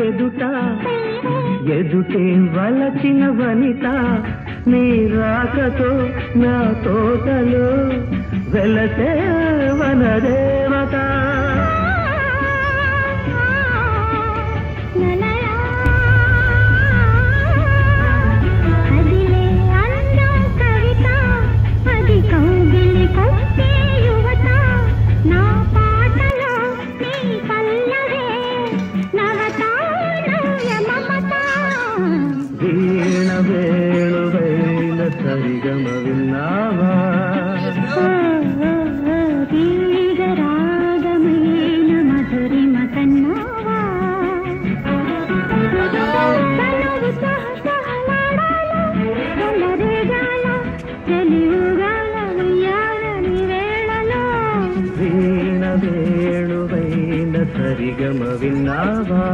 ఎదుట ఎదుటే వలచిన వనిత నీ రాకతో నా తోటలో వెలసే వనదేవత వీణ వేణువైన సరిగమ విన్నావా రాగమైన మధురిమ కన్నావా వీణ వేణువైన సరిగమ విన్నావా